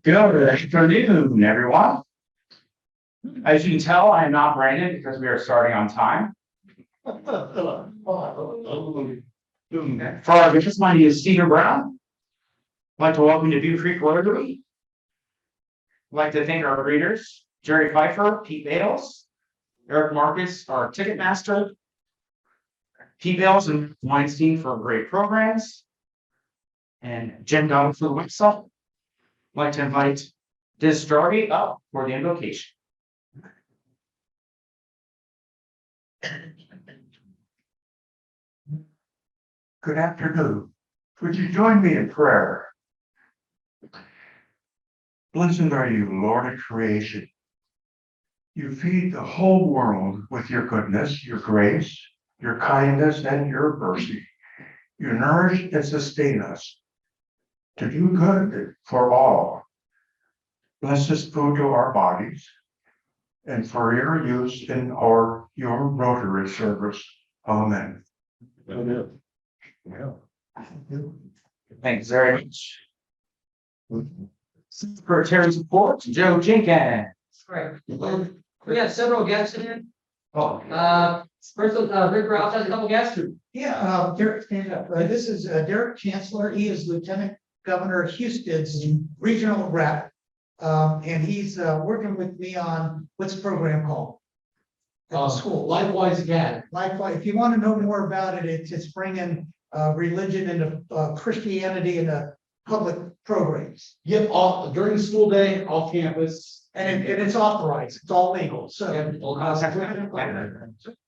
Good afternoon, everyone. As you can tell, I am not Brandon because we are starting on time. For our guests, my name is Stephen Brown. I'd like to welcome you to Beavercreek Rotary. I'd like to thank our greeters, Jerry Pfeiffer, Pete Bales, Eric Marcus, our ticket master, Pete Bales and Weinstein for great programs, and Jen Donald for the website. I'd like to invite Diz Strarby up for the invocation. Good afternoon. Would you join me in prayer? Blessed are you, Lord of creation. You feed the whole world with your goodness, your grace, your kindness, and your mercy. You nourish and sustain us to do good for all. Bless this food to our bodies and for your use in your Rotary service. Amen. Amen. Yeah. Thanks very much. Secretary's report, Joe Jenkins. Right. We have several guests in. Oh, First, Rick Rouse has a couple guests. Yeah, Derek, stand up. This is Derek Chancellor. He is Lieutenant Governor Houston's regional rep. And he's working with me on what's the program called? At the school. Likewise again. Likewise, if you want to know more about it, it's bringing religion into Christianity into public programs. Yep, all during the school day, off campus. And it's authorized, it's all legal, so. Yeah,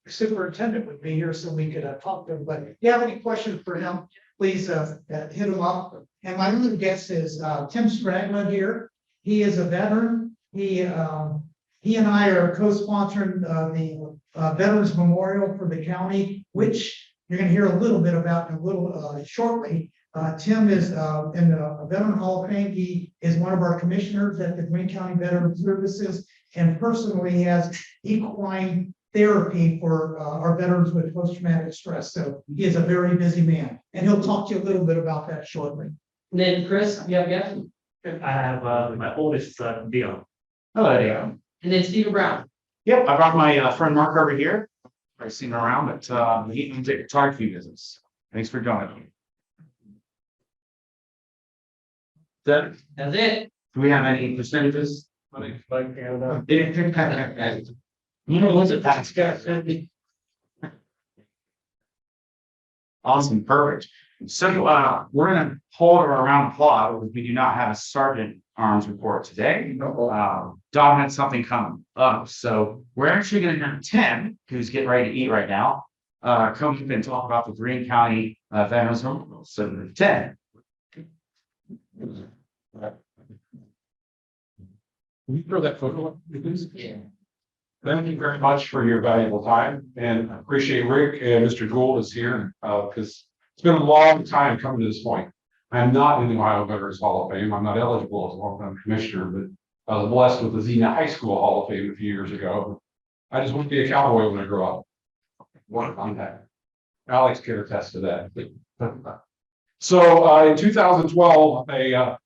Superintendent would be here so we could talk to him, but if you have any questions for him, please hit him up. And my other guest is Tim Stragler here. He is a veteran. He and I are co-sponsoring the Veterans Memorial for the county, which you're going to hear a little bit about in a little shortly. Tim is in the Veteran Hall of Fame. He is one of our commissioners at the Greene County Veteran Services, and personally has equine therapy for our veterans with post-traumatic stress. So he is a very busy man, and he'll talk to you a little bit about that shortly. And then Chris, you have a guest? I have my oldest son, Dion. hello, Dion. And then Stephen Brown. Yep, I brought my friend Mark over here. I've seen him around, but he can take photography visits. Thanks for joining. That's it. Do we have any percentages? Like Canada. You know, what's it past? Awesome, perfect. So we're gonna hold our round of applause because we do not have a sergeant arms report today. Don had something come up, so we're actually gonna have Tim, who's getting ready to eat right now, come up and talk about the Greene County Veterans Memorial. So Tim. Can you throw that photo up, please? Yeah. Thank you very much for your valuable time, and I appreciate Rick and Mr. Gould is here, because it's been a long time coming to this point. I'm not in the Ohio Veterans Hall of Fame. I'm not eligible as a long-time commissioner, but I was blessed with the Xenia High School Hall of Fame a few years ago. I just want to be a cowboy when I grow up. One on that. Alex can attest to that. So in 2012, a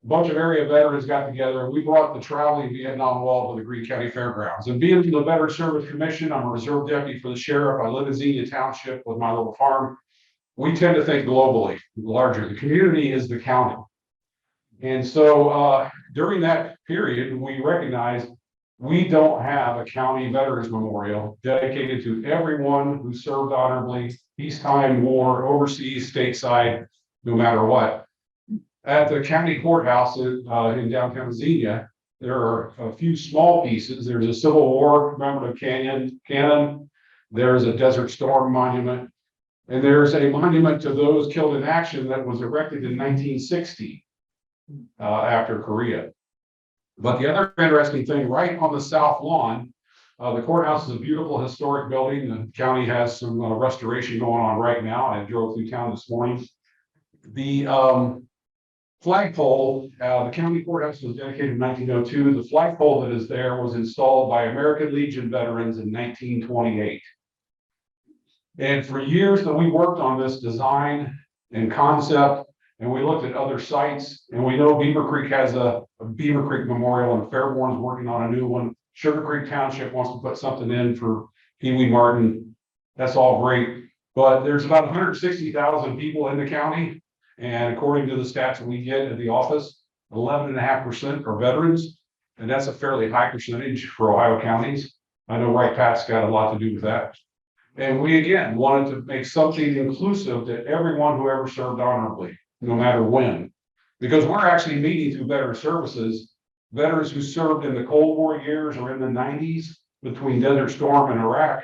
bunch of area veterans got together and we brought the traveling Vietnam Wall to the Greene County Fairgrounds. And being the Veteran Service Commission, I'm a reserve deputy for the sheriff. I live in Xenia Township with my little farm. We tend to think globally, larger. The community is the county. And so during that period, we recognized we don't have a county veterans memorial dedicated to everyone who served honorably, peacetime, war, overseas, stateside, no matter what. At the county courthouse in downtown Xenia, there are a few small pieces. There's a Civil War commemorative cannon. There's a Desert Storm monument. And there's a monument to those killed in action that was erected in 1960 after Korea. But the other interesting thing, right on the south lawn, the courthouse is a beautiful historic building. The county has some restoration going on right now. I drove through town this morning. The flagpole, the county courthouse was dedicated in 1902. The flagpole that is there was installed by American Legion veterans in 1928. And for years that we worked on this design and concept, And we looked at other sites, and we know Beaver Creek has a Beaver Creek Memorial, and Fairborn's working on a new one. Sugar Creek Township wants to put something in for Pee Wee Martin. That's all great, but there's about 160,000 people in the county. And according to the stats that we get at the office, 11.5% are veterans. And that's a fairly high percentage for Ohio counties. I know Wright Pat's got a lot to do with that. And we, again, wanted to make something inclusive to everyone who ever served honorably, no matter when. Because we're actually meeting through Veteran Services, veterans who served in the Cold War years or in the 90s between Desert Storm and Iraq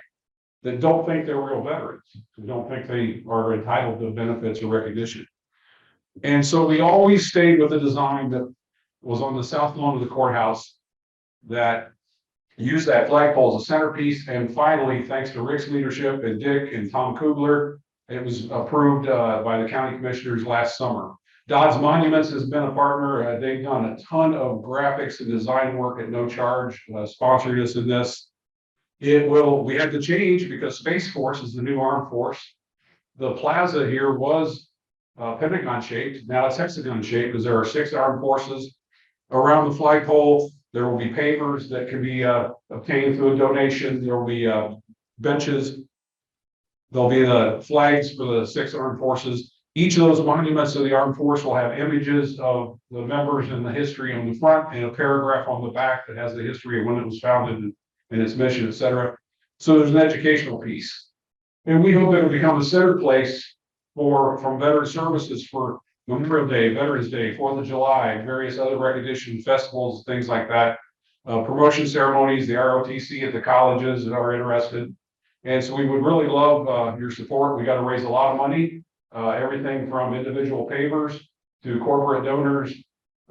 that don't think they're real veterans, who don't think they are entitled to benefits or recognition. And so we always stayed with the design that was on the south lawn of the courthouse that used that flagpole as a centerpiece. And finally, thanks to Rick's leadership and Dick and Tom Kugler, it was approved by the county commissioners last summer. Dodds Monuments has been a partner. They've done a ton of graphics and design work at no charge, sponsoring us in this. We had to change because Space Force is the new armed force. The plaza here was pentagon shaped. Now it's hexagon shaped because there are 6 armed forces around the flagpole. There will be papers that can be obtained through a donation. There will be benches. There'll be the flags for the 6 armed forces. Each of those monuments of the armed force will have images of the members and the history on the front and a paragraph on the back that has the history of when it was founded and its mission, et cetera. So there's an educational piece. And we hope it'll become a center place from Veteran Services for Memorial Day, Veterans Day, 4th of July, various other recognition festivals, things like that. Promotion ceremonies, the ROTC at the colleges that are interested. And so we would really love your support. We got to raise a lot of money, everything from individual pavers to corporate donors,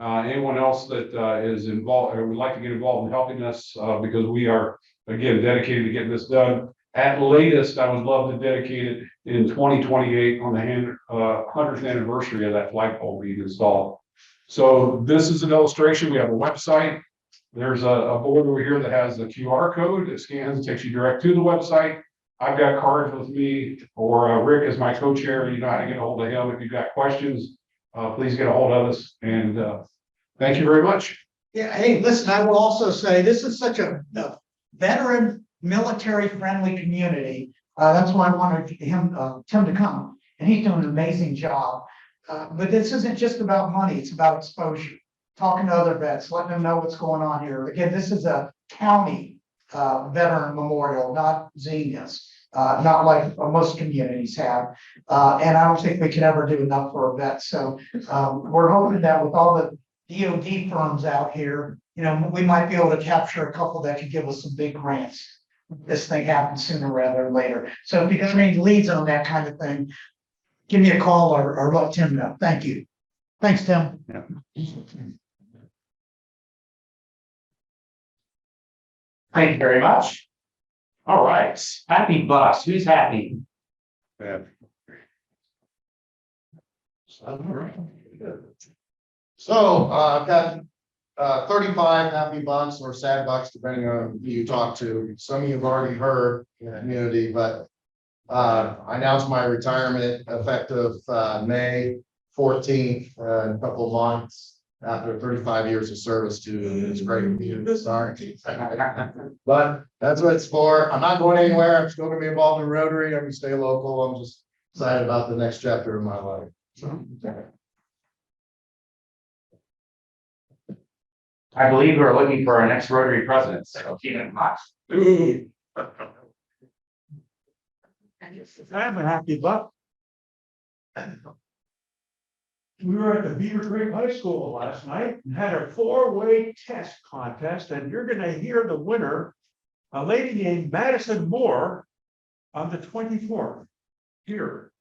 anyone else that is involved or would like to get involved in helping us because we are, again, dedicated to getting this done. At latest, I would love to dedicate it in 2028 on the 100th anniversary of that flagpole being installed. So this is an illustration. We have a website. There's a board over here that has the QR code that scans, takes you direct to the website. I've got cards with me, or Rick is my co-chair. You know how to get a hold of him. If you've got questions, please get a hold of us. And thank you very much. Yeah, hey, listen, I will also say this is such a veteran, military-friendly community. That's why I wanted Tim to come, and he's doing an amazing job. But this isn't just about money; it's about exposure. Talking to other vets, letting them know what's going on here. Again, this is a county veteran memorial, not Xenia's, not like most communities have. And I don't think we can ever do enough for a vet. So we're hoping that with all the DoD firms out here, you know, we might be able to capture a couple that could give us some big grants. This thing happens sooner rather than later. So if you got any leads on that kind of thing, give me a call or let Tim know. Thank you. Thanks, Tim. Yeah. Thank you very much. All right, happy bus. Who's happy? So I've got 35 happy bucks or sad bucks, depending on who you talk to. Some of you have already heard in the community, but I announced my retirement effective May 14th, in a couple of months after 35 years of service to this great community. Sorry. But that's what it's for. I'm not going anywhere. I'm still going to be involved in Rotary. I'm going to stay local. I'm just excited about the next chapter of my life. I believe we're looking for our next Rotary president, so keep it in mind. I'm a happy buck. We were at the Beavercreek High School last night and had a 4-way test contest, and you're gonna hear the winner, a lady named Madison Moore, on the 24th here.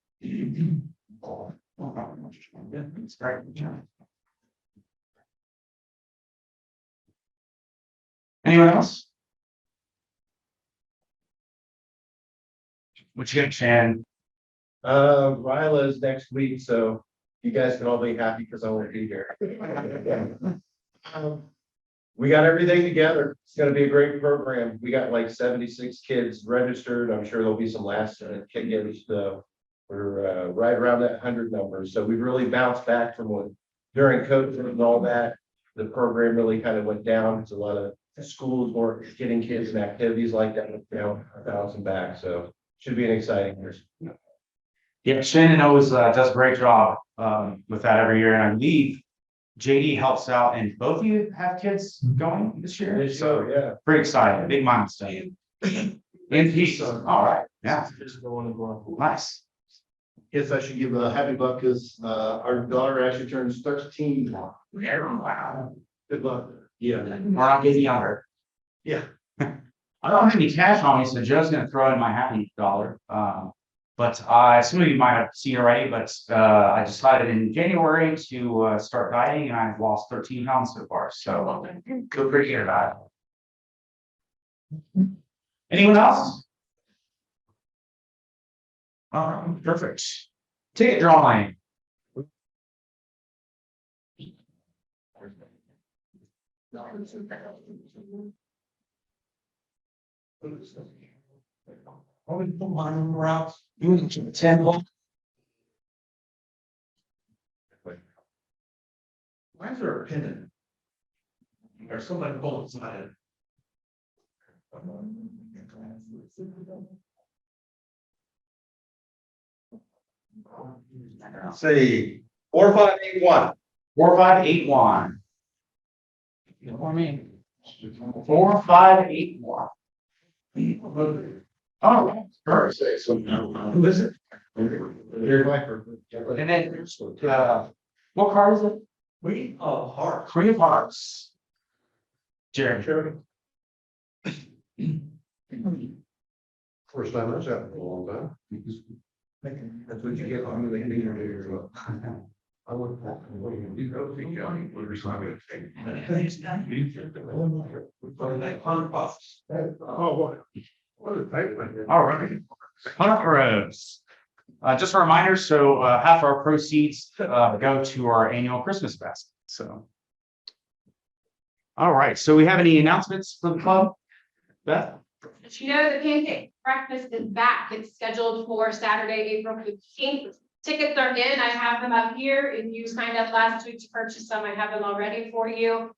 Anyone else? What you got, Shan? Ryla's next week, so you guys can all be happy because I won't be here. We got everything together. It's gonna be a great program. We got like 76 kids registered. I'm sure there'll be some last minute kids We're right around that 100 number. So we've really bounced back from what during COVID and all that. The program really kind of went down. It's a lot of schools weren't getting kids and activities like that, bouncing back. So should be an exciting year. Yeah, Shannon always does a great job with that every year, and I believe JD helps out, and both of you have kids going this year, so yeah. pretty exciting, big milestone. In peace, all right, yeah, nice. Yes, I should give a happy luck because our daughter actually turns 13. Wow. Good luck. Yeah. We're not getting younger. Yeah. I don't have any cash on me, so Joe's gonna throw in my happy dollar. But some of you might have seen already, but I decided in January to start dieting, and I've lost 13 pounds so far, so feel pretty good about it. Anyone else? All right, perfect. Ticket drawing. Always put mine around. You can attend. Why is there a pendant? Or somebody bullets on it? Say 4581. 4581. For me. 4581. Oh, perfect. Who is it? And then, what card is it? We, oh, heart. Queen of Hearts. Jeremy. First time that's happened in a long time. That's what you get on the leader. I would. Oh, what? All right. Hunt Rose. Just a reminder, so half our proceeds go to our annual Christmas fest, so. All right, so we have any announcements for the club? Beth? Did you know the pancake breakfast is back? It's scheduled for Saturday, April 15th. Tickets are in. I have them up here. If you signed up last week to purchase some, I have them already for you.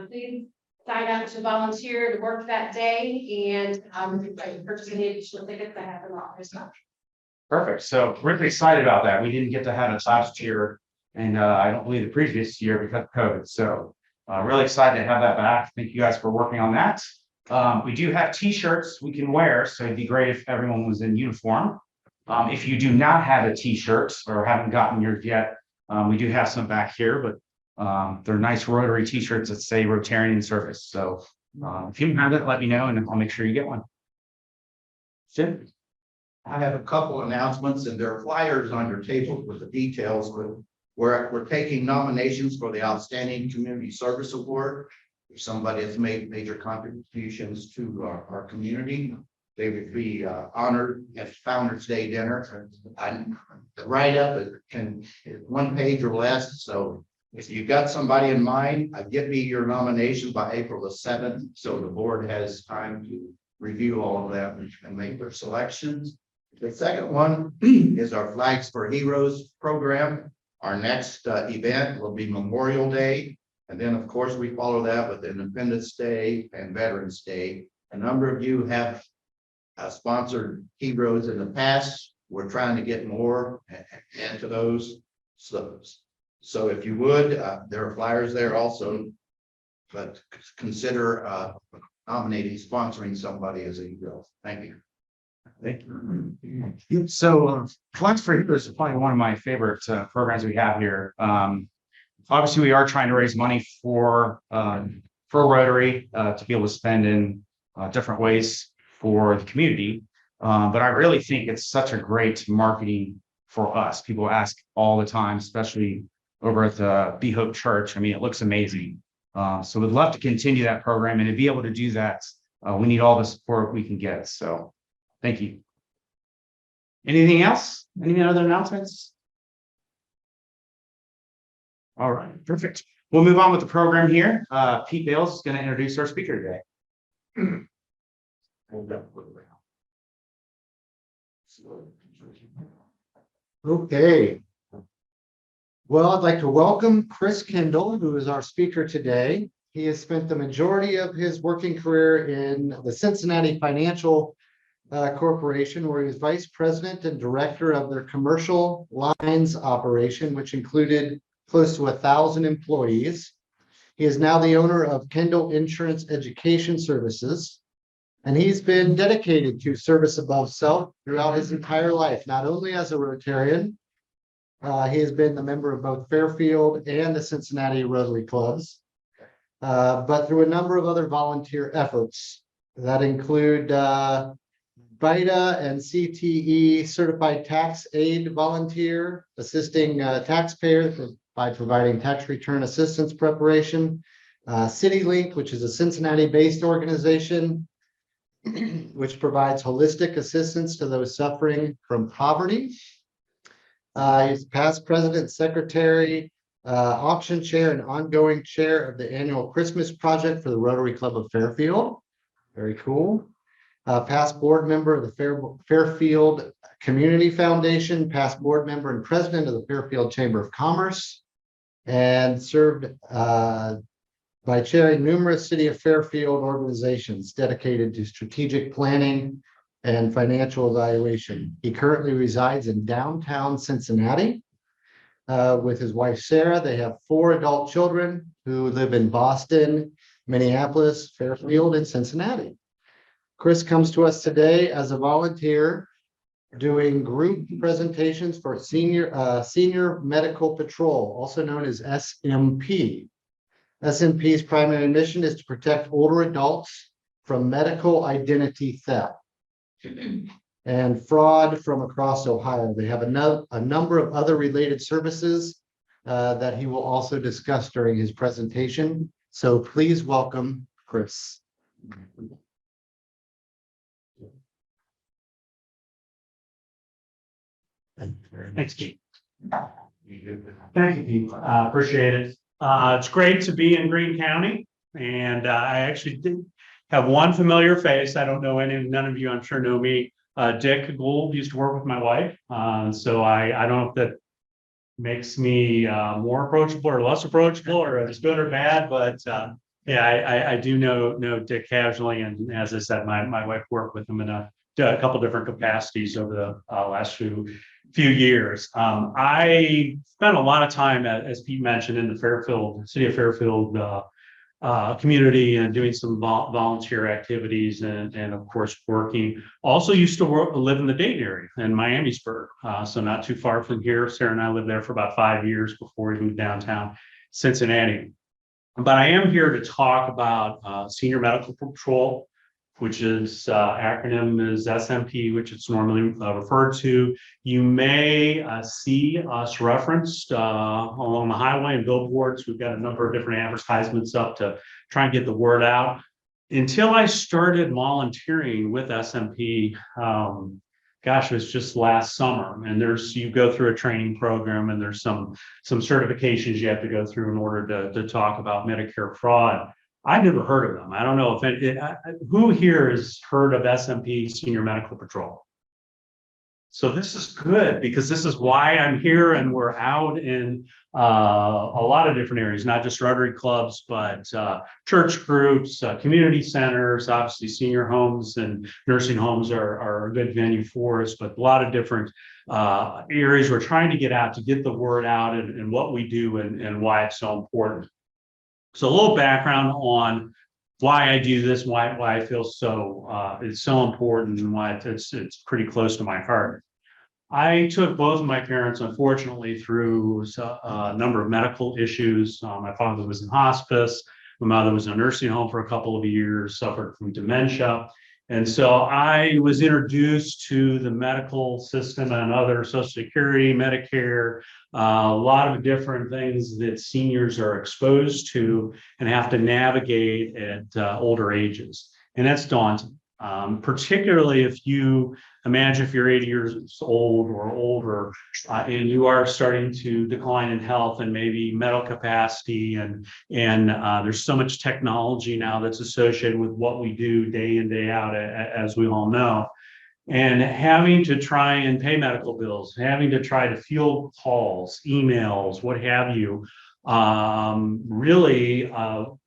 Please sign up to volunteer to work that day, and if you'd like to purchase any additional tickets, I have them all as well. Perfect, so really excited about that. We didn't get to have it last year, and I don't believe the previous year because of COVID, so really excited to have that back. Thank you guys for working on that. We do have t-shirts we can wear, so it'd be great if everyone was in uniform. If you do not have a t-shirt or haven't gotten yours yet, we do have some back here, but they're nice Rotary t-shirts that say Rotarian Service. So if you have it, let me know and I'll make sure you get one. Jim? I have a couple announcements, and there are flyers on your table with the details, but we're taking nominations for the Outstanding Community Service Award. If somebody has made major contributions to our community, they would be honored at Founder's Day dinner. The write-up is 1 page or less, so if you've got somebody in mind, give me your nomination by April the 7th, so the board has time to review all of that and make their selections. The second one is our Flags for Heroes program. Our next event will be Memorial Day. And then, of course, we follow that with Independence Day and Veterans Day. A number of you have sponsored heroes in the past. We're trying to get more into those. So if you would, there are flyers there also, but consider nominating, sponsoring somebody as a hero. Thank you. Thank you. So Flags for Heroes is probably one of my favorite programs we have here. Obviously, we are trying to raise money for Rotary to be able to spend in different ways for the community. But I really think it's such a great marketing for us. People ask all the time, especially over at the Be Hope Church. I mean, it looks amazing. So we'd love to continue that program, and to be able to do that, we need all the support we can get. So thank you. Anything else? Any other announcements? All right, perfect. We'll move on with the program here. Pete Bales is going to introduce our speaker today. Okay. Well, I'd like to welcome Chris Kendall, who is our speaker today. He has spent the majority of his working career in the Cincinnati Financial Corporation, where he was vice president and director of their commercial lines operation, which included close to 1,000 employees. He is now the owner of Kendall Insurance Education Services, and he's been dedicated to service above self throughout his entire life, not only as a Rotarian. He has been the member of both Fairfield and the Cincinnati Rotary clubs, but through a number of other volunteer efforts that include VITA and CTE certified tax aid volunteer, assisting taxpayers by providing tax return assistance preparation. CityLink, which is a Cincinnati-based organization, which provides holistic assistance to those suffering from poverty. He's past president, secretary, auction chair, and ongoing chair of the annual Christmas project for the Rotary Club of Fairfield. Very cool. Past board member of the Fairfield Community Foundation, past board member and president of the Fairfield Chamber of Commerce, and served by chairing numerous City of Fairfield organizations dedicated to strategic planning and financial evaluation. He currently resides in downtown Cincinnati with his wife, Sarah. They have 4 adult children who live in Boston, Minneapolis, Fairfield, and Cincinnati. Chris comes to us today as a volunteer doing group presentations for Senior Medical Patrol, also known as SMP. SMP's primary mission is to protect older adults from medical identity theft and fraud from across Ohio. They have a number of other related services that he will also discuss during his presentation. So please welcome Chris. Thanks, Pete. Thank you, Pete. Appreciate it. It's great to be in Greene County, and I actually did have one familiar face. I don't know none of you, I'm sure, know me. Dick Gould used to work with my wife, so I don't know if that makes me more approachable or less approachable, or if it's good or bad, but yeah, I do know Dick casually, and as I said, my wife worked with him in a couple different capacities over the last few years. I spent a lot of time, as Pete mentioned, in the City of Fairfield community, and doing some volunteer activities, and of course working. Also used to live in the Dayton area in Miamisburg, so not too far from here. Sarah and I lived there for about 5 years before we moved downtown Cincinnati. But I am here to talk about Senior Medical Patrol, which is acronym is SMP, which it's normally referred to. You may see us referenced along the highway and billboards. We've got a number of different advertisements up to try and get the word out. Until I started volunteering with SMP, gosh, it was just last summer. And you go through a training program, and there's some certifications you have to go through in order to talk about Medicare fraud. I never heard of them. I don't know who here has heard of SMP, Senior Medical Patrol. So this is good, because this is why I'm here, and we're out in a lot of different areas, not just Rotary clubs, but church groups, community centers. Obviously, senior homes and nursing homes are a good venue for us, but a lot of different areas we're trying to get out, to get the word out, and what we do, and why it's so important. So a little background on why I do this, why I feel it's so important, and why it's pretty close to my heart. I took both of my parents, unfortunately, through a number of medical issues. My father was in hospice. My mother was in a nursing home for a couple of years, suffered from dementia. And so I was introduced to the medical system and other Social Security, Medicare, a lot of different things that seniors are exposed to and have to navigate at older ages. And that's daunting, particularly if you imagine if you're 80 years old or older, and you are starting to decline in health and maybe mental capacity, and there's so much technology now that's associated with what we do day in, day out, as we all know. and having to try and pay medical bills, having to try to field calls, emails, what have you, really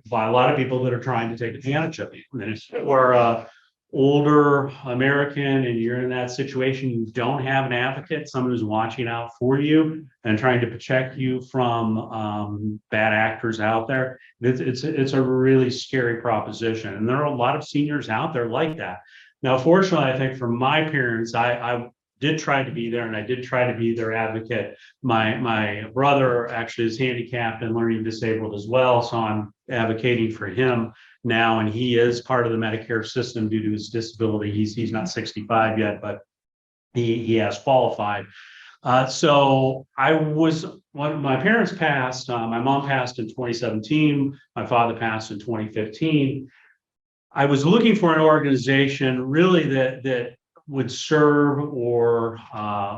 by a lot of people that are trying to take advantage of you. And if you're older American and you're in that situation, you don't have an advocate, someone who's watching out for you and trying to protect you from bad actors out there, it's a really scary proposition. And there are a lot of seniors out there like that. Now, fortunately, I think for my parents, I did try to be there and I did try to be their advocate. My brother actually is handicapped and learning disabled as well, so I'm advocating for him now, and he is part of the Medicare system due to his disability. He's not 65 yet, but he has qualified. So I was, when my parents passed, my mom passed in 2017, my father passed in 2015. I was looking for an organization really that would serve or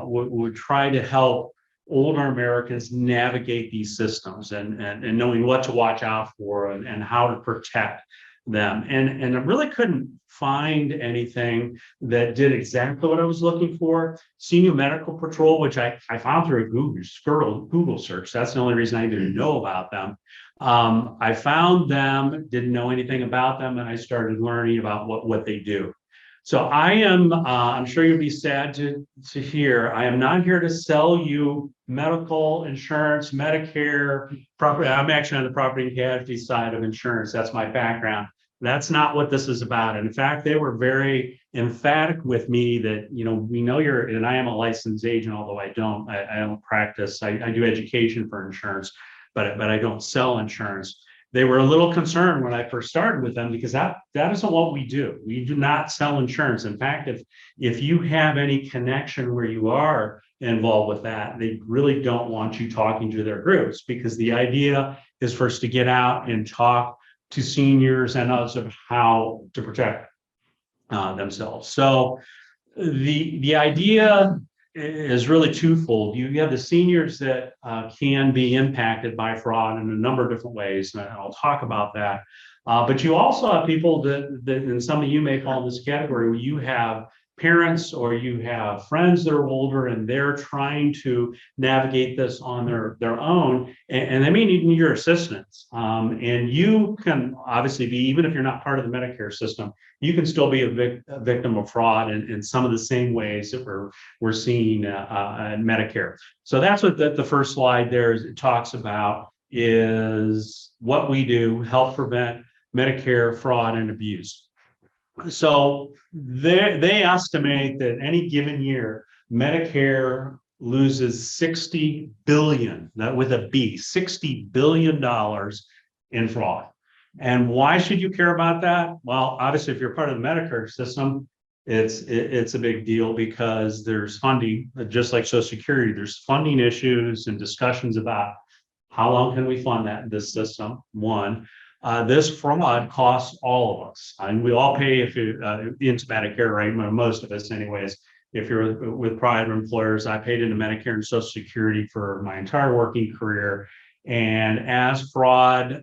would try to help older Americans navigate these systems and knowing what to watch out for and how to protect them. And I really couldn't find anything that did exactly what I was looking for. Senior Medical Patrol, which I found through a Google search. That's the only reason I didn't know about them. I found them, didn't know anything about them, and I started learning about what they do. So I am, I'm sure you'll be sad to hear, I am not here to sell you medical insurance, Medicare, property. I'm actually on the property and casualty side of insurance. That's my background. That's not what this is about. And in fact, they were very emphatic with me that, you know, we know you're, and I am a licensed agent, although I don't practice. I do education for insurance, but I don't sell insurance. They were a little concerned when I first started with them because that isn't what we do. We do not sell insurance. In fact, if you have any connection where you are involved with that, they really don't want you talking to their groups, because the idea is for us to get out and talk to seniors and others of how to protect themselves. So the idea is really twofold. You have the seniors that can be impacted by fraud in a number of different ways, and I'll talk about that. But you also have people that, and some of you may fall in this category, where you have parents or you have friends that are older and they're trying to navigate this on their own, and they may need your assistance. And you can obviously be, even if you're not part of the Medicare system, you can still be a victim of fraud in some of the same ways that we're seeing in Medicare. So that's what the first slide there is, it talks about, is what we do, help prevent Medicare fraud and abuse. So they estimate that any given year, Medicare loses 60 billion, that with a B, $60 billion in fraud. And why should you care about that? Well, obviously, if you're part of the Medicare system, it's a big deal because there's funding, just like Social Security, there's funding issues and discussions about how long can we fund that in this system, one. This fraud costs all of us, and we all pay if you into Medicare, right? Most of us, anyways. If you're with private employers, I paid into Medicare and Social Security for my entire working career. And as fraud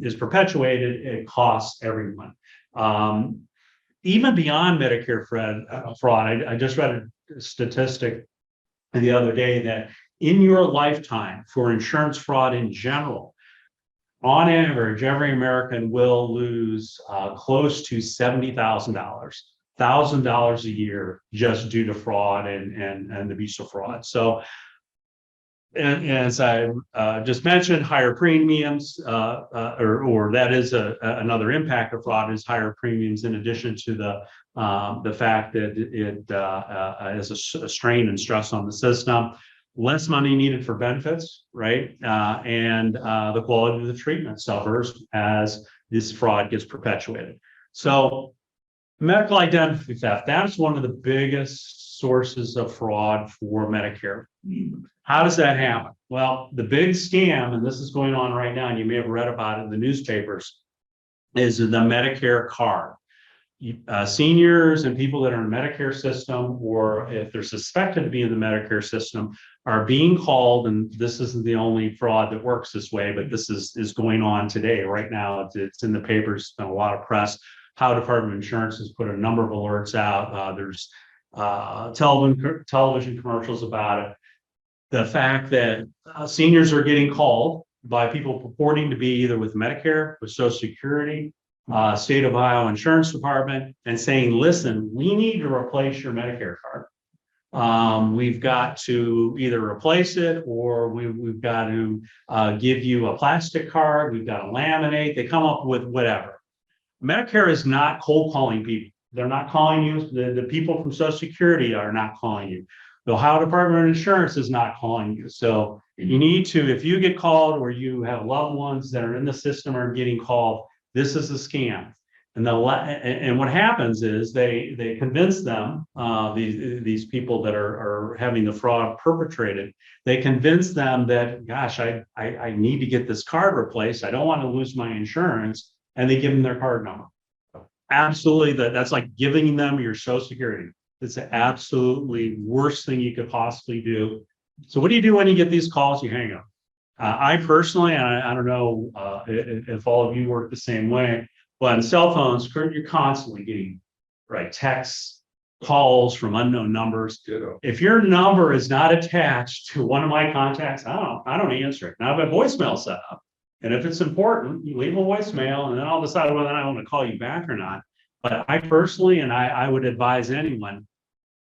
is perpetuated, it costs everyone. Even beyond Medicare fraud, I just read a statistic the other day that in your lifetime for insurance fraud in general, on average, every American will lose close to $70,000 a year just due to fraud and abuse of fraud. So, and as I just mentioned, higher premiums, or that is another impact of fraud, is higher premiums, in addition to the fact that it is a strain and stress on the system. Less money needed for benefits, right? And the quality of the treatment suffers as this fraud gets perpetuated. So medical identity theft, that's one of the biggest sources of fraud for Medicare. How does that happen? Well, the big scam, and this is going on right now, and you may have read about it in the newspapers, is the Medicare card. Seniors and people that are in the Medicare system, or if they're suspected to be in the Medicare system, are being called, and this isn't the only fraud that works this way, but this is going on today, right now. It's in the papers, it's been a lot of press. How Department of Insurance has put a number of alerts out. There's television commercials about it. The fact that seniors are getting called by people purporting to be either with Medicare, with Social Security, State of Ohio Insurance Department, and saying, listen, we need to replace your Medicare card. We've got to either replace it or we've got to give you a plastic card. We've got to laminate. They come up with whatever. Medicare is not cold calling people. They're not calling you. The people from Social Security are not calling you. The Ohio Department of Insurance is not calling you. So you need to, if you get called or you have loved ones that are in the system or getting called, this is a scam. And what happens is they convince them, these people that are having the fraud perpetrated, they convince them that, gosh, I need to get this card replaced. I don't want to lose my insurance. And they give them their card number. Absolutely, that's like giving them your Social Security. It's the absolutely worst thing you could possibly do. So what do you do when you get these calls? You hang up. I personally, and I don't know if all of you work the same way, but on cell phones, you're constantly getting texts, calls from unknown numbers. If your number is not attached to one of my contacts, I don't answer it. Now I have a voicemail set up. And if it's important, you leave a voicemail and then I'll decide whether I want to call you back or not. But I personally, and I would advise anyone,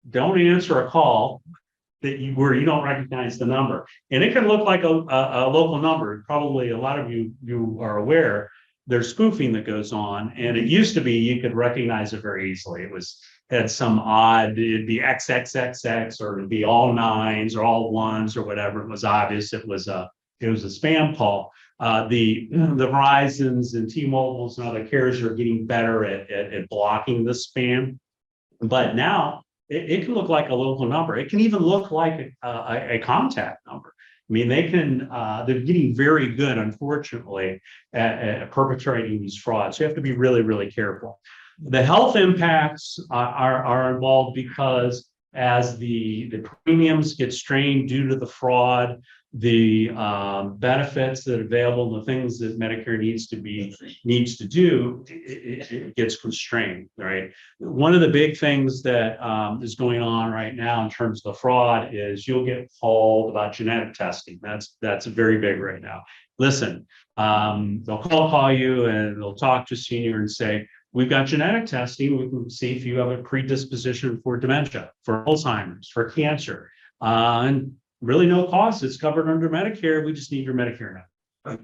don't answer a call where you don't recognize the number. And it can look like a local number. Probably a lot of you are aware there's spoofing that goes on. And it used to be you could recognize it very easily. Had some odd, it'd be XXXX or it'd be all nines or all ones or whatever. It was obvious it was a spam call. The Verizons and T-Mobiles and other carriers are getting better at blocking the spam. But now it can look like a local number. It can even look like a contact number. I mean, they're getting very good, unfortunately, at perpetrating these frauds. So you have to be really, really careful. The health impacts are involved because as the premiums get strained due to the fraud, the benefits that are available, the things that Medicare needs to do, it gets constrained, right? One of the big things that is going on right now in terms of the fraud is you'll get called about genetic testing. That's very big right now. Listen, they'll call you and they'll talk to a senior and say, we've got genetic testing. We can see if you have a predisposition for dementia, for Alzheimer's, for cancer, and really no cost. It's covered under Medicare. We just need your Medicare now.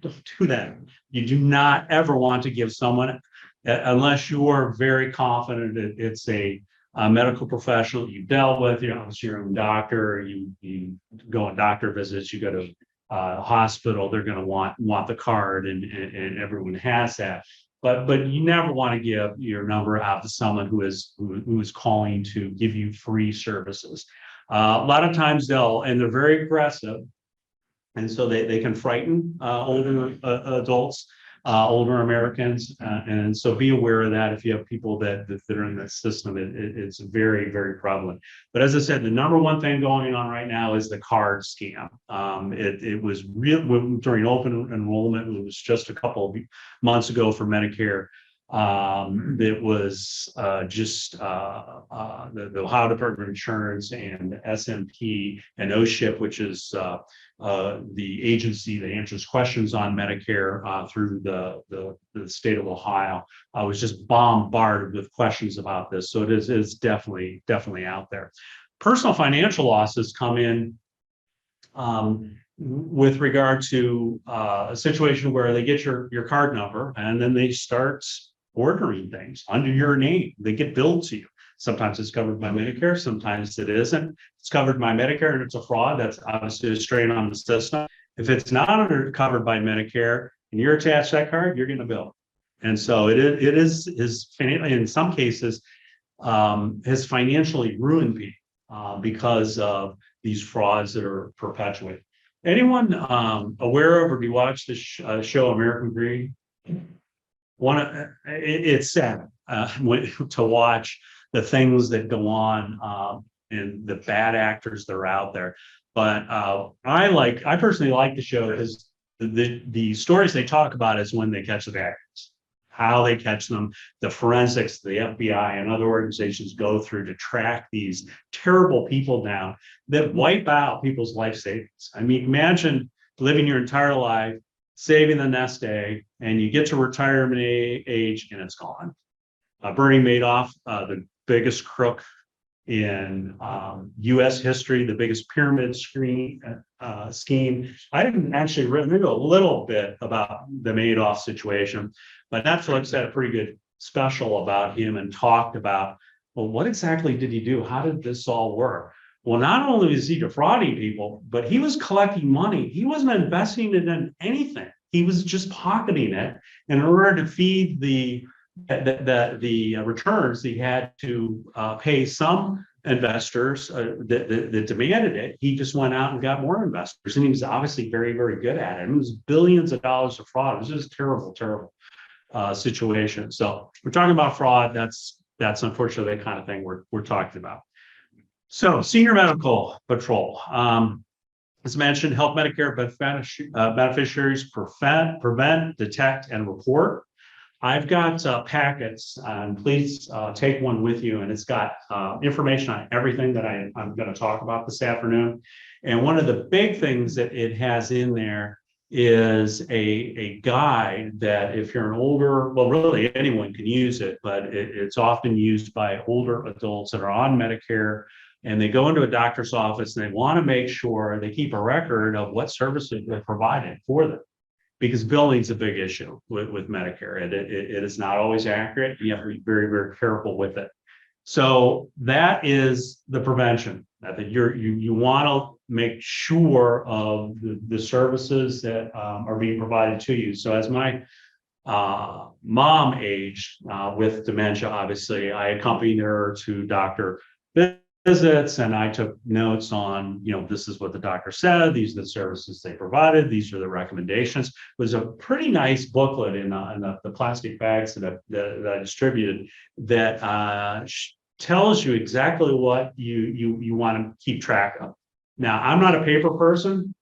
Don't do that. You do not ever want to give someone, unless you are very confident that it's a medical professional you've dealt with, it's your own doctor, you go on doctor visits, you go to a hospital, they're going to want the card and everyone has that. But you never want to give your number out to someone who is calling to give you free services. A lot of times they're very aggressive, and so they can frighten older adults, older Americans, and so be aware of that. If you have people that are in that system, it's very, very prevalent. But as I said, the number one thing going on right now is the card scam. It was real during open enrollment. It was just a couple of months ago for Medicare. It was just the Ohio Department of Insurance and SMP and OSHIP, which is the agency that answers questions on Medicare through the state of Ohio. I was just bombarded with questions about this. So it is definitely out there. Personal financial losses come in with regard to a situation where they get your card number and then they start ordering things under your name. They get billed to you. Sometimes it's covered by Medicare, sometimes it isn't. It's covered by Medicare and it's a fraud. That's obviously a strain on the system. If it's not covered by Medicare and you're attached to that card, you're getting a bill. And so it is in some cases has financially ruined people because of these frauds that are perpetuated. Anyone aware of or do you watch this show American Greed? It's sad to watch the things that go on and the bad actors that are out there. But I personally like the show because the stories they talk about is when they catch the bad actors. how they catch them, the forensics, the FBI and other organizations go through to track these terrible people down that wipe out people's life savings. I mean, imagine living your entire life, saving the nest egg, and you get to retirement age and it's gone. Bernie Madoff, the biggest crook in US history, the biggest pyramid scheme. I didn't actually know a little bit about the Madoff situation, but Netflix had a pretty good special about him and talked about, well, what exactly did he do? How did this all work? Well, not only was he defrauding people, but he was collecting money. He wasn't investing it in anything. He was just pocketing it. And in order to feed the returns, he had to pay some investors that demanded it. He just went out and got more investors, and he was obviously very, very good at it. It was billions of dollars of fraud. It was just terrible, terrible situation. So we're talking about fraud. That's unfortunately the kind of thing we're talking about. So senior medical patrol. As mentioned, help Medicare beneficiaries prevent, detect, and report. I've got packets, and please take one with you, and it's got information on everything that I'm going to talk about this afternoon. And one of the big things that it has in there is a guide that if you're an older, well, really anyone can use it, but it's often used by older adults that are on Medicare, and they go into a doctor's office and they want to make sure they keep a record of what services they're provided for them. Because billing is a big issue with Medicare. It is not always accurate. You have to be very, very careful with it. So that is the prevention. That you want to make sure of the services that are being provided to you. So as my mom aged with dementia, obviously, I accompanied her to doctor visits, and I took notes on, this is what the doctor said, these are the services they provided, these are the recommendations. It was a pretty nice booklet in the plastic bags that I distributed that tells you exactly what you want to keep track of. Now, I'm not a paper person,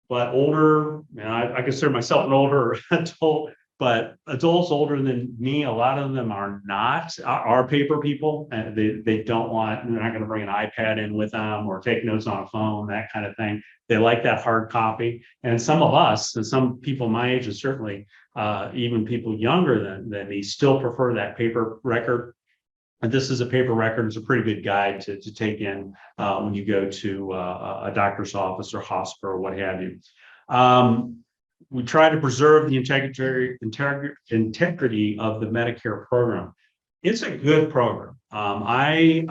but older, I consider myself an older adult, but adults older than me, a lot of them are paper people, and they don't want, they're not going to bring an iPad in with them or take notes on a phone, that kind of thing. They like that hard copy. And some of us, and some people my age, and certainly even people younger than me, still prefer that paper record. And this is a paper record. It's a pretty good guide to take in when you go to a doctor's office or hospital or what have you. We try to preserve the integrity of the Medicare program. It's a good program. I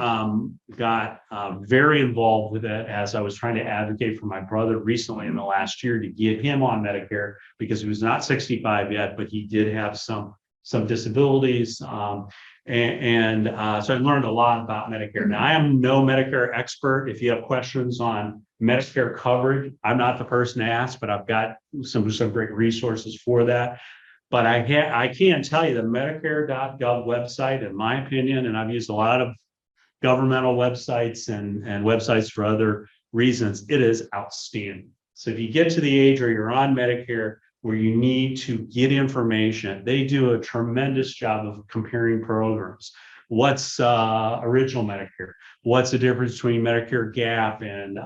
got very involved with it as I was trying to advocate for my brother recently in the last year to get him on Medicare because he was not 65 yet, but he did have some disabilities. So I learned a lot about Medicare. Now, I am no Medicare expert. If you have questions on Medicare coverage, I'm not the person to ask, but I've got some great resources for that. But I can tell you the Medicare.gov website, in my opinion, and I've used a lot of governmental websites and websites for other reasons, it is outstanding. So if you get to the age where you're on Medicare, where you need to get information, they do a tremendous job of comparing programs. What's original Medicare? What's the difference between Medicare Gap and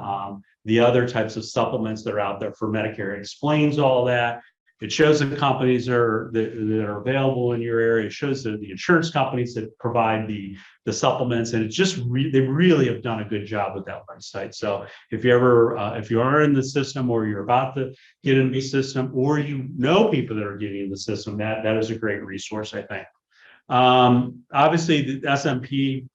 the other types of supplements that are out there for Medicare? It explains all that. It shows the companies that are available in your area. It shows the insurance companies that provide the supplements, and it's just they really have done a good job with that website. So if you are in the system, or you're about to get in the system, or you know people that are getting in the system, that is a great resource, I think. Obviously, the SMP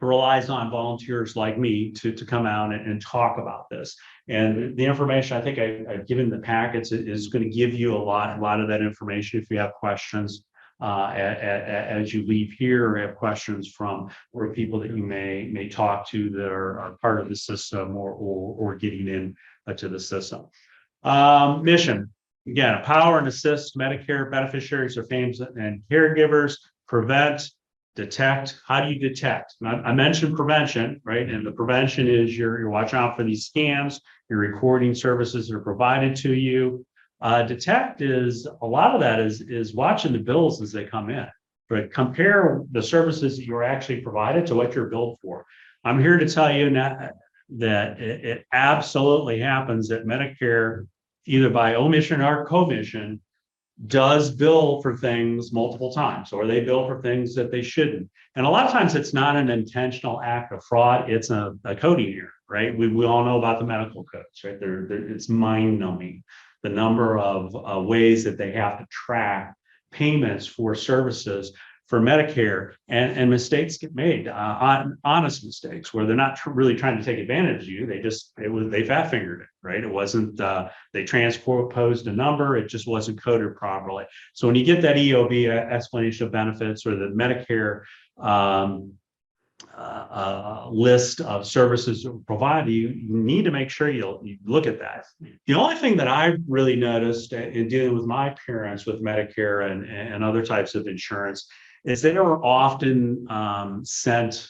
relies on volunteers like me to come out and talk about this. And the information I think I've given the packets is going to give you a lot of that information if you have questions as you leave here, or have questions from or people that you may talk to that are part of the system or getting in to the system. Mission. Again, empower and assist Medicare beneficiaries or families and caregivers, prevent, detect. How do you detect? I mentioned prevention, right? And the prevention is you're watching out for these scams, you're recording services that are provided to you. detect is a lot of that is watching the bills as they come in. But compare the services that you're actually provided to what you're billed for. I'm here to tell you now that it absolutely happens that Medicare, either by omission or commission, does bill for things multiple times, or they bill for things that they shouldn't. And a lot of times it's not an intentional act of fraud, it's a coding error, right? We all know about the medical codes, right? It's mind numbing, the number of ways that they have to track payments for services for Medicare, and mistakes get made, honest mistakes where they're not really trying to take advantage of you. They fat fingered it, right? It wasn't, they transposed a number. It just wasn't coded properly. So when you get that EOB, explanation of benefits, or the Medicare list of services provided, you need to make sure you look at that. The only thing that I really noticed in dealing with my parents with Medicare and other types of insurance is they were often sent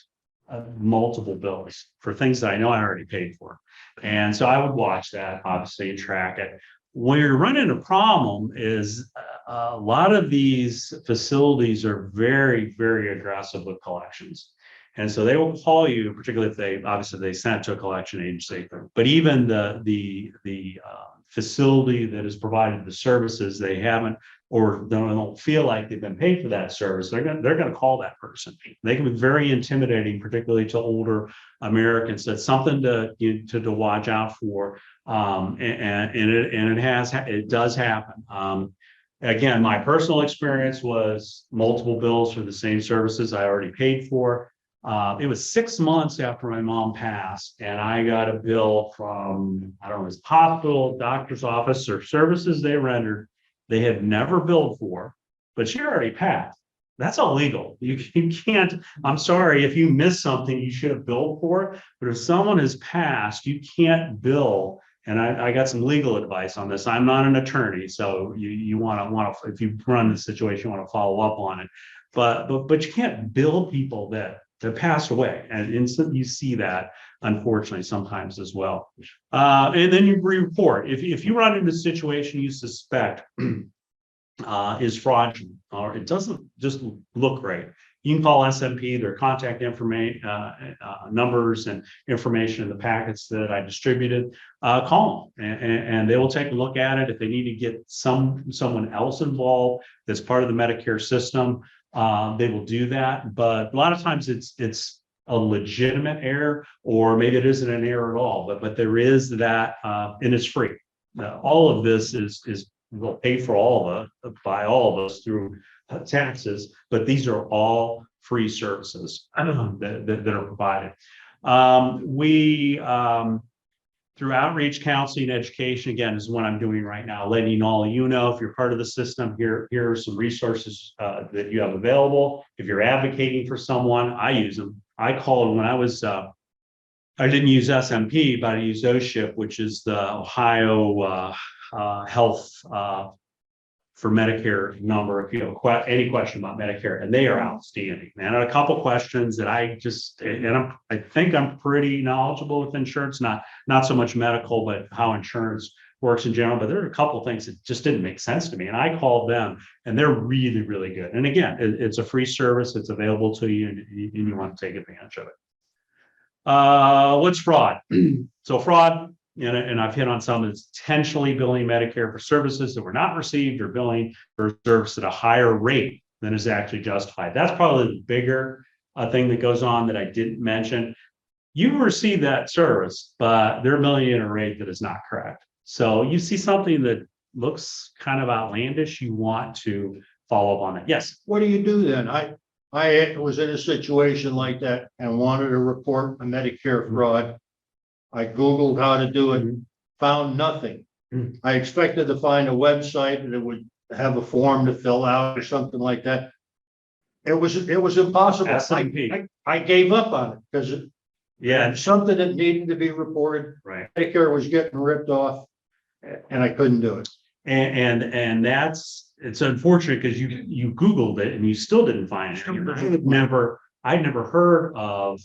multiple bills for things that I know I already paid for. And so I would watch that, obviously, and track it. Where you're running a problem is a lot of these facilities are very, very aggressive with collections. And so they will call you, particularly if they sent it to a collection agency, but even the facility that has provided the services, they haven't, or don't feel like they've been paid for that service, they're going to call that person. They can be very intimidating, particularly to older Americans. That's something to watch out for. It does happen. Again, my personal experience was multiple bills for the same services I already paid for. It was 6 months after my mom passed, and I got a bill from, I don't know, his hospital, doctor's office, or services they rendered they had never billed for, but she already passed. That's illegal. You can't, I'm sorry, if you miss something you should have billed for, but if someone has passed, you can't bill. And I got some legal advice on this. I'm not an attorney, so you want to, if you run the situation, you want to follow up on it. But you can't bill people that passed away, and you see that unfortunately sometimes as well. And then you report if you run into a situation you suspect is fraudulent or it doesn't just look right. You can call SMP, their contact information, numbers and information in the packets that I distributed. Call them and they will take a look at it. If they need to get someone else involved that's part of the Medicare system, they will do that. But a lot of times it's a legitimate error, or maybe it isn't an error at all. But there is that, and it's free. All of this is will pay for by all of us through taxes, but these are all free services that are provided. Through outreach, counseling, education, again, is what I'm doing right now, letting all of you know if you're part of the system, here are some resources that you have available. If you're advocating for someone, I use them. I called when I was, I didn't use SMP, but I used OSHIP, which is the Ohio Health for Medicare number, if you have any question about Medicare, and they are outstanding. And a couple questions that I think I'm pretty knowledgeable with insurance, not so much medical, but how insurance works in general. But there are a couple of things that just didn't make sense to me. And I called them and they're really, really good. And again, it's a free service, it's available to you, and you want to take advantage of it. What's fraud? So fraud, and I've hit on some, is intentionally billing Medicare for services that were not received, or billing for service at a higher rate than is actually justified. That's probably the bigger thing that goes on that I didn't mention. You receive that service, but they're billing you at a rate that is not correct. So you see something that looks kind of outlandish, you want to follow up on it. Yes. What do you do then? I was in a situation like that and wanted to report a Medicare fraud. I Googled how to do it, found nothing. I expected to find a website that would have a form to fill out or something like that. It was impossible. I gave up on it because it's something that needed to be reported. Right. Medicare was getting ripped off and I couldn't do it. And it's unfortunate because you Googled it and you still didn't find it. I'd never heard of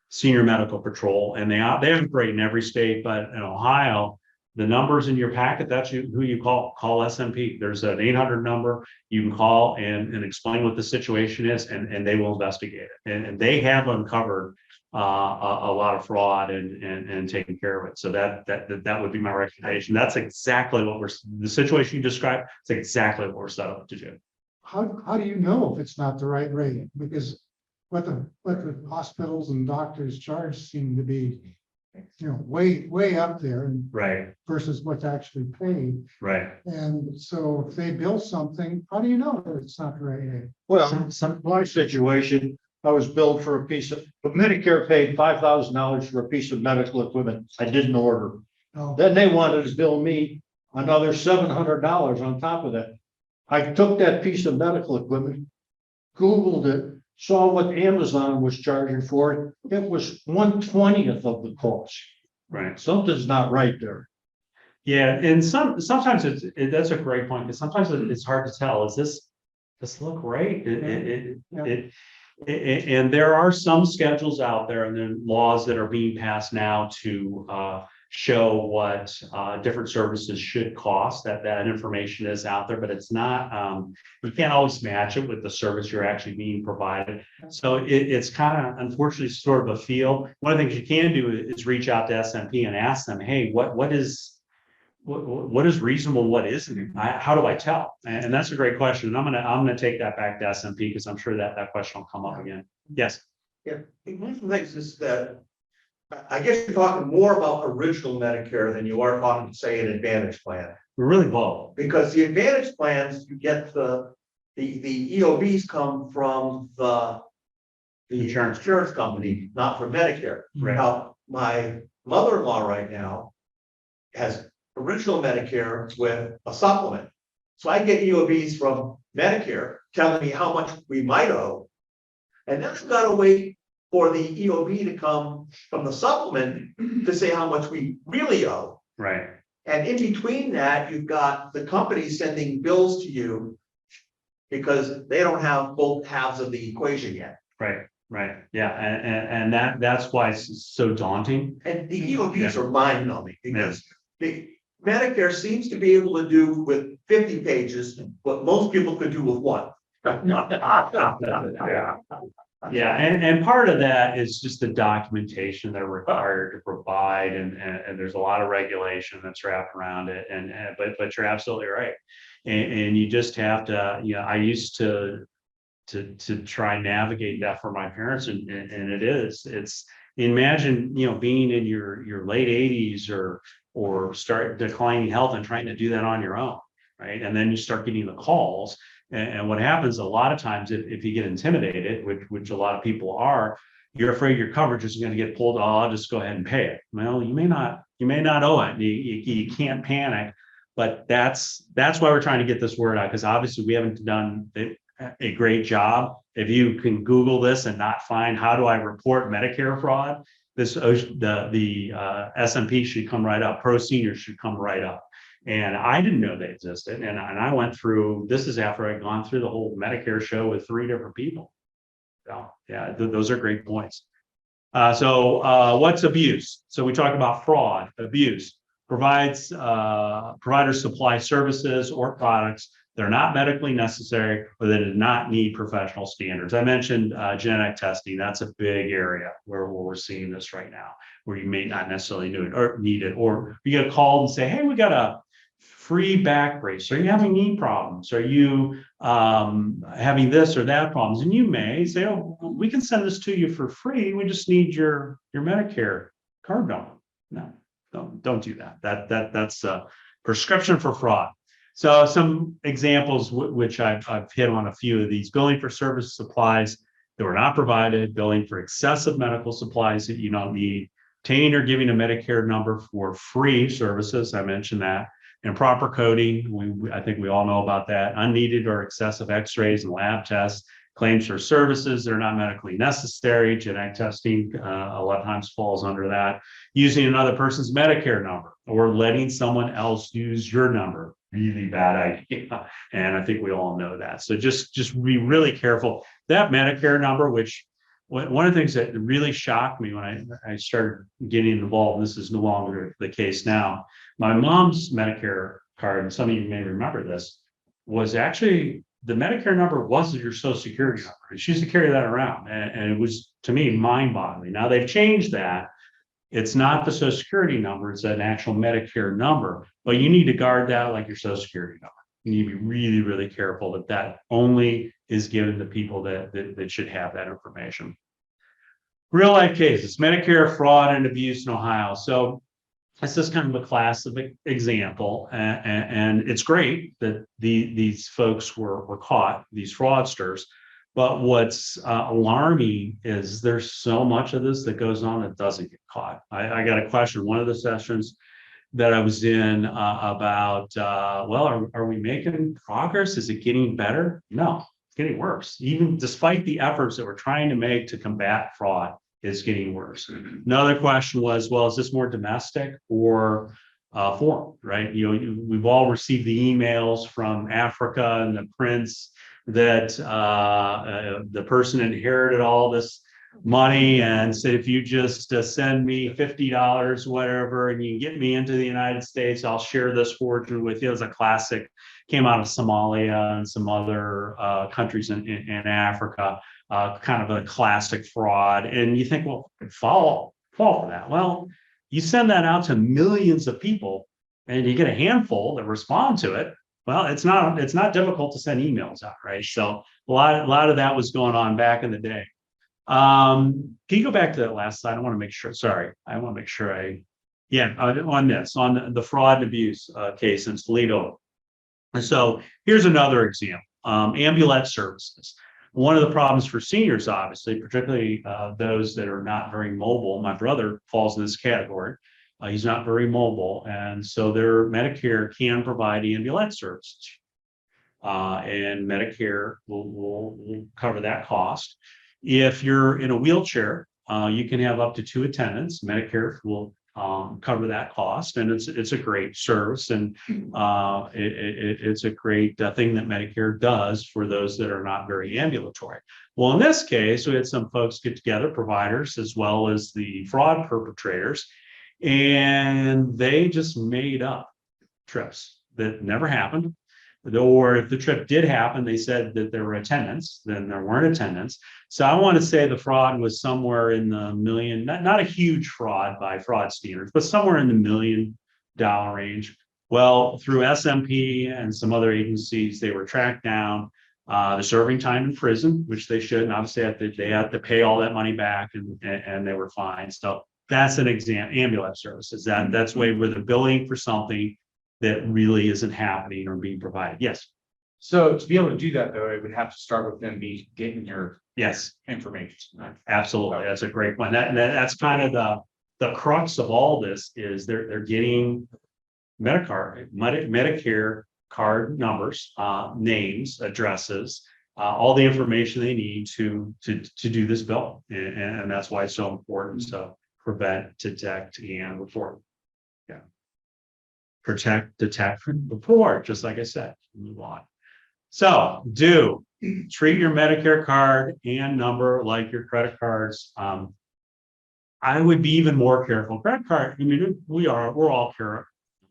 Senior Medical Patrol, and they operate in every state, but in Ohio, the numbers in your packet, that's who you call SMP. There's an 800 number you can call and explain what the situation is, and they will investigate it. And they have uncovered a lot of fraud and taken care of it. So that would be my recommendation. That's exactly what the situation you described. It's exactly what we're set up to do. How do you know if it's not the right rate? Because what the hospitals and doctors charge seem to be, way up there and Right, versus what's actually paid. right. And so if they bill something, how do you know that it's not the right rate? Well, my situation, I was billed for a piece of, but Medicare paid $5,000 for a piece of medical equipment I didn't order. Oh, Then they wanted to bill me another $700 on top of that. I took that piece of medical equipment, Googled it, saw what Amazon was charging for it. It was 1/20th of the cost. Right. Something's not right there. Yeah, and sometimes that's a great point, because sometimes it's hard to tell. Does this look right? And there are some schedules out there and then laws that are being passed now to show what different services should cost. That information is out there, but it's not, you can't always match it with the service you're actually being provided. So it's kind of unfortunately sort of a feel. One of the things you can do is reach out to SMP and ask them, hey, what is reasonable, what isn't? How do I tell? And that's a great question. And I'm gonna take that back to SMP, because I'm sure that question will come up again. Yes. Yeah, one of the things is that I guess you're talking more about original Medicare than you are talking, say, an Advantage plan. We're really both. Because the Advantage plans, you get the EOBs come from the Insurance. insurance company, not from Medicare. Right. Now, my mother-in-law right now has original Medicare with a supplement. So I get EOBs from Medicare telling me how much we might owe. And then I've got to wait for the EOB to come from the supplement to say how much we really owe. Right. And in between that, you've got the company sending bills to you because they don't have both halves of the equation yet. Right. Right. Yeah. And that's why it's so daunting. And the EOBs are mind numbing because the Medicare seems to be able to do with 50 pages what most people could do with one. Yeah, and part of that is just the documentation they're required to provide, and there's a lot of regulation that's wrapped around it, but you're absolutely right, and you just have to, I used to try and navigate that for my parents, and it's imagine being in your late 80s or start declining health and trying to do that on your own, right? And then you start getting the calls. And what happens a lot of times, if you get intimidated, which a lot of people are, you're afraid your coverage is going to get pulled. Oh, I'll just go ahead and pay it. Well, you may not owe it. You can't panic, but that's why we're trying to get this word out, because obviously we haven't done a great job. If you can Google this and not find how do I report Medicare fraud, the SMP should come right up. Pro Senior should come right up. And I didn't know they existed. And I went through, this is after I'd gone through the whole Medicare show with 3 different people. So yeah, those are great points. So what's abuse? So we talk about fraud, abuse. Providers supply services or products that are not medically necessary or that do not need professional standards. I mentioned genetic testing. That's a big area where we're seeing this right now, where you may not necessarily need it, or you get called and say, hey, we got a free back brace. Are you having knee problems? Are you having this or that problems? And you may say, oh, we can send this to you for free. We just need your Medicare card number. No, don't do that. That's a prescription for fraud. So some examples which I've hit on a few of these: billing for service supplies that were not provided, billing for excessive medical supplies that you don't need, obtaining or giving a Medicare number for free services. I mentioned that. Improper coding, I think we all know about that. Unneeded or excessive x-rays and lab tests, claims for services that are not medically necessary. Genetic testing a lot of times falls under that. Using another person's Medicare number or letting someone else use your number. Really bad idea. And I think we all know that. So just be really careful. That Medicare number, which one of the things that really shocked me when I started getting involved, and this is no longer the case now, My mom's Medicare card, and some of you may remember this, was actually the Medicare number wasn't your social security number. She used to carry that around, and it was, to me, mind-boggling. Now they've changed that. It's not the social security number, it's an actual Medicare number, but you need to guard that like your social security number. You need to be really, really careful that that only is given to people that should have that information. Real life cases, Medicare fraud and abuse in Ohio. So this is kind of a classic example, and it's great that these folks were caught, these fraudsters. But what's alarming is there's so much of this that goes on that doesn't get caught. I got a question, one of the sessions that I was in about, well, are we making progress? Is it getting better? No, it's getting worse. Even despite the efforts that we're trying to make to combat fraud, it's getting worse. Another question was, well, is this more domestic or foreign, right? We've all received the emails from Africa and the prince that the person inherited all this money and said, if you just send me $50, whatever, and you get me into the United States, I'll share this fortune with you. It was a classic, came out of Somalia and some other countries in Africa, kind of a classic fraud. And you think, well, fall for that. Well, you send that out to millions of people and you get a handful that respond to it. Well, it's not difficult to send emails out, right? So a lot of that was going on back in the day. Can you go back to that last slide? I want to make sure, sorry. I want to make sure on the fraud and abuse case in Toledo. And so here's another example, ambulance services. One of the problems for seniors, obviously, particularly those that are not very mobile, my brother falls in this category. He's not very mobile, and so their Medicare can provide ambulance services. And Medicare will cover that cost. If you're in a wheelchair, you can have up to 2 attendants. Medicare will cover that cost, and it's a great service, and it's a great thing that Medicare does for those that are not very ambulatory. Well, in this case, we had some folks get together, providers as well as the fraud perpetrators, and they just made up trips that never happened. Or if the trip did happen, they said that there were attendants, then there weren't attendants. So I want to say the fraud was somewhere in the million, not a huge fraud by fraud standards, but somewhere in the $1 million range. Well, through SMP and some other agencies, they were tracked down. They're serving time in prison, which they should, and obviously they had to pay all that money back, and they were fine. So that's an example. Ambulance services, that's way where they're billing for something that really isn't happening or being provided. Yes. So to be able to do that, though, it would have to start with them getting your information. Absolutely, that's a great point. That's kind of the crux of all this is they're getting Medicare card numbers, names, addresses, all the information they need to do this bill, and that's why it's so important to prevent, detect, and report. Yeah. Protect, detect, report, just like I said, move on. So treat your Medicare card and number like your credit cards. I would be even more careful. Credit card, I mean, we're all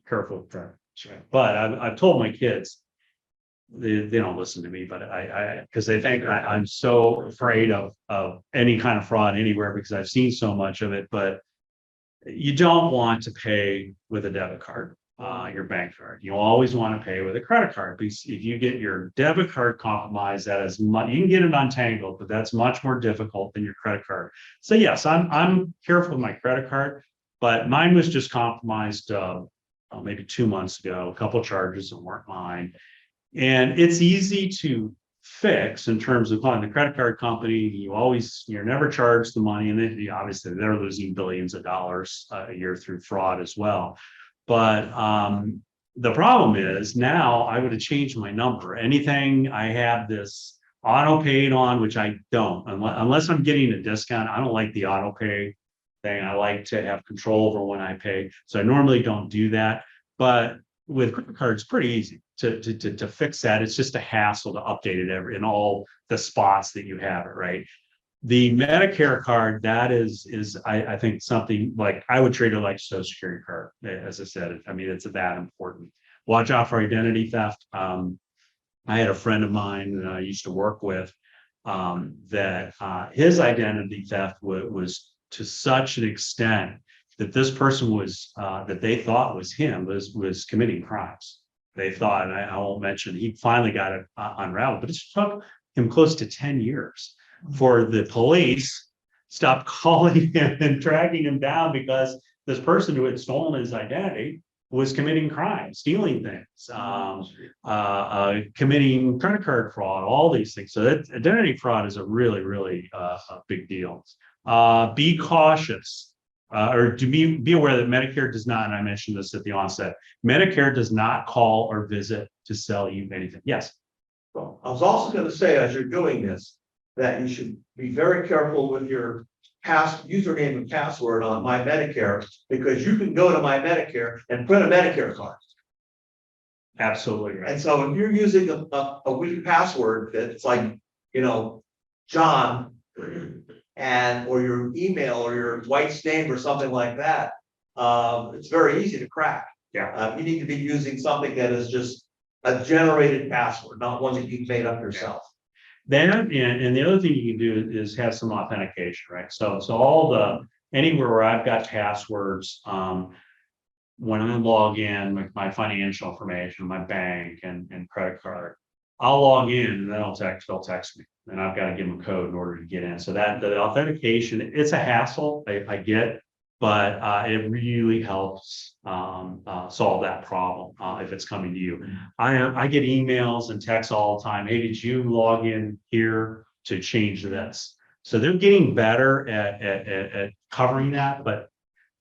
careful with credit, but I've told my kids, they don't listen to me, but because they think I'm so afraid of any kind of fraud anywhere because I've seen so much of it. But you don't want to pay with a debit card, your bank card. You always want to pay with a credit card, because if you get your debit card compromised, that is much, you can get it untangled, but that's much more difficult than your credit card. So yes, I'm careful with my credit card, but mine was just compromised maybe 2 months ago. A couple of charges that weren't mine, and it's easy to fix in terms of calling the credit card company. You're never charged the money, and then obviously they're losing billions of dollars a year through fraud as well. But the problem is now I would have changed my number. Anything I have this auto paid on, which I don't, unless I'm getting a discount. I don't like the auto pay thing. I like to have control over when I pay, so I normally don't do that. But with credit cards, it's pretty easy to fix that. It's just a hassle to update it in all the spots that you have it, right? The Medicare card, that is, I think something like, I would treat it like social security card, as I said, I mean, it's that important. Watch out for identity theft. I had a friend of mine that I used to work with, that his identity theft was to such an extent that this person was, that they thought was him, was committing crimes. They thought, and I won't mention, he finally got it unraveled, but it took him close to 10 years for the police stopped calling him and tracking him down, because this person who had stolen his identity was committing crimes, stealing things, committing credit card fraud, all these things. So that identity fraud is a really a big deal. Be cautious, or to be aware that Medicare does not, and I mentioned this at the onset, Medicare does not call or visit to sell you anything. Yes. Well, I was also going to say, as you're doing this, that you should be very careful with your username and password on My Medicare, because you can go to My Medicare and print a Medicare card. Absolutely right. And so if you're using a weak password that's like, John, or your email or your wife's name or something like that, it's very easy to crack. Yeah. You need to be using something that is just a generated password, not one that you've made up yourself. Then, and the other thing you can do is have some authentication, right? So anywhere where I've got passwords, when I log in with my financial information, my bank and credit card, I'll log in and then they'll text me, and I've got to give them a code in order to get in. So that the authentication, it's a hassle, I get, but it really helps solve that problem if it's coming to you. I get emails and texts all the time. Hey, did you log in here to change this? So they're getting better at covering that, but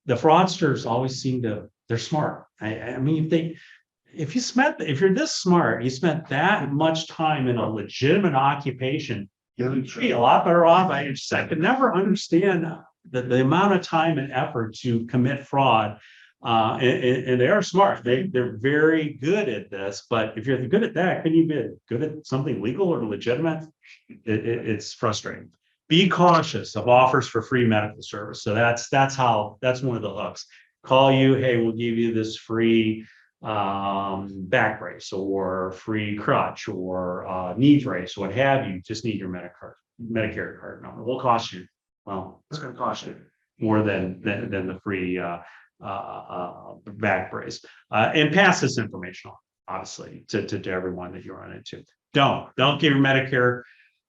the fraudsters always they're smart. I mean, if you're this smart, you spent that much time in a legitimate occupation, you'd be a lot better off. I could never understand the amount of time and effort to commit fraud. And they are smart. They're very good at this. But if you're good at that, can you be good at something legal or legitimate? It's frustrating. Be cautious of offers for free medical service. So that's one of the hooks. Call you, hey, we'll give you this free back brace or free crutch or knee brace, what have you. Just need your Medicare card number. We'll cost you. Well, it's going to cost you more than the free back brace. And pass this information on, obviously, to everyone that you run into. Don't give your Medicare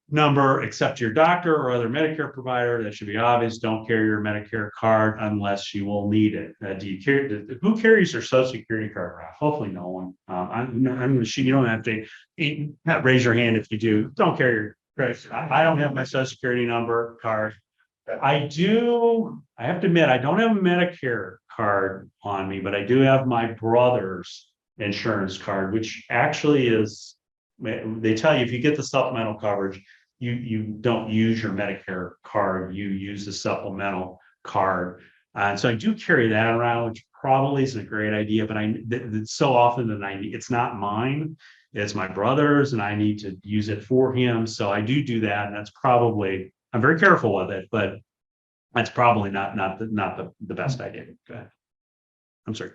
number except to your doctor or other Medicare provider. That should be obvious. Don't carry your Medicare card unless you will need it. Who carries their Social Security card around? Hopefully no one. You don't have to raise your hand if you do. Don't carry your credit. I don't have my Social Security number card. I have to admit, I don't have a Medicare card on me, but I do have my brother's insurance card, which actually is, they tell you if you get the supplemental coverage, you don't use your Medicare card, you use the supplemental card. And so I do carry that around, which probably isn't a great idea, but it's so often that it's not mine, it's my brother's, and I need to use it for him. So I do that, and that's probably, I'm very careful with it, but that's probably not the best idea. Go ahead. I'm sorry.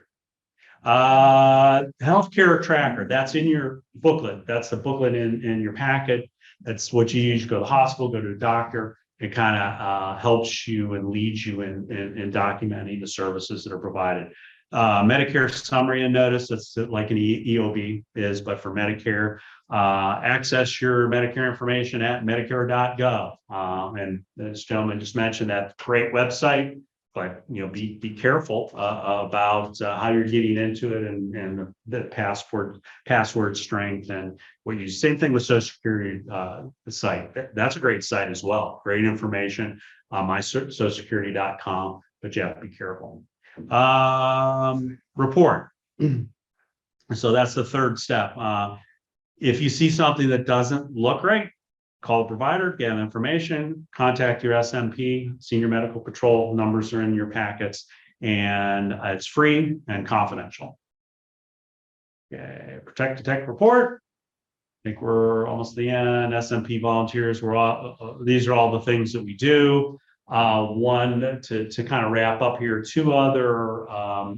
Healthcare tracker, that's in your booklet. That's the booklet in your packet. That's what you use. You go to the hospital, go to a doctor. It kind of helps you and leads you in documenting the services that are provided. Medicare summary and notice, that's like an EOB is, but for Medicare. Access your Medicare information at medicare.gov. And this gentleman just mentioned that great website, but be careful about how you're getting into it and the password strength and what you. Same thing with Social Security the site. That's a great site as well. Great information on my socialsecurity.com, but you have to be careful. Report. So that's the third step. If you see something that doesn't look right, call the provider, get information, contact your SMP, Senior Medical Patrol. Numbers are in your packets, and it's free and confidential. Okay, protect, detect, report. think we're almost at the end. SMP volunteers, we're all, these are all the things that we do. One, to kind of wrap up here, two other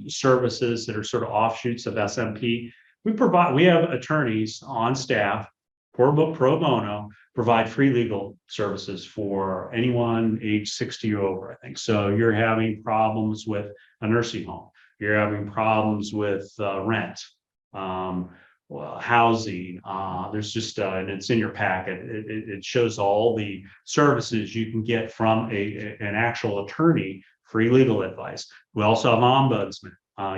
services that are sort of offshoots of SMP. We have attorneys on staff, pro bono, provide free legal services for anyone age 60 or over, I think. So you're having problems with a nursing home, you're having problems with rent, housing, there's just, and it's in your packet, it shows all the services you can get from an actual attorney, free legal advice. We also have ombudsman.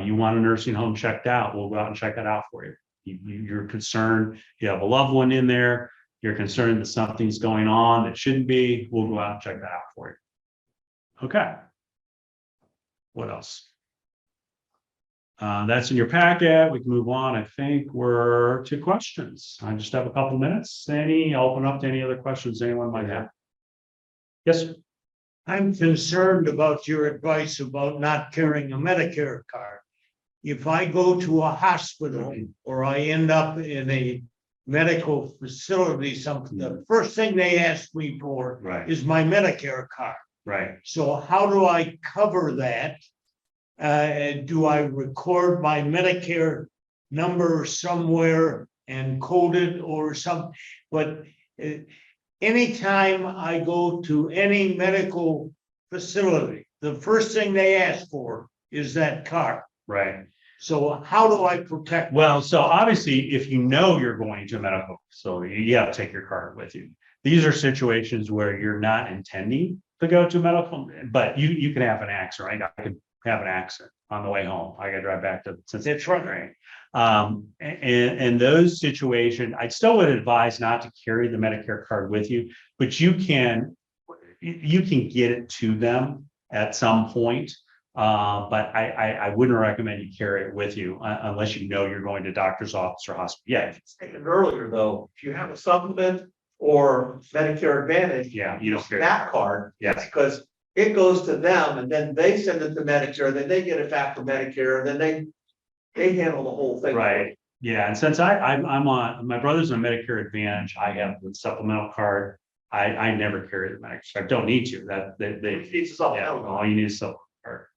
You want a nursing home checked out, we'll go out and check that out for you. You're concerned, you have a loved one in there, you're concerned that something's going on that shouldn't be, we'll go out and check that out for you. Okay. What else? That's in your packet. We can move on. I think we're to questions. I just have a couple minutes. I'll open up to any other questions anyone might have. Yes, sir. I'm concerned about your advice about not carrying a Medicare card. If I go to a hospital or I end up in a medical facility, something, the first thing they ask me for Right. is my Medicare card. Right. So how do I cover that? Do I record my Medicare number somewhere and code it or something? But anytime I go to any medical facility, the first thing they ask for is that card. Right. So how do I protect? Well, so obviously, if you know you're going to a medical facility, you have to take your card with you. These are situations where you're not intending to go to medical, but you can have an accident, right? I could have an accident on the way home. I got to drive back to Cincinnati. And those situations, I still would advise not to carry the Medicare card with you, but you can get it to them at some point. But I wouldn't recommend you carry it with you unless you know you're going to doctor's office or hospital. Yeah. Stated earlier, though, if you have a supplement or Medicare Advantage. Yeah, you don't carry that card. Yes. Because it goes to them and then they send it to Medicare, then they get it back from Medicare, and then they handle the whole thing. Right. Yeah. And since I'm on, my brother's on Medicare Advantage, I have the supplemental card. I never carry the Medicare. I don't need to. All you need is supplemental card.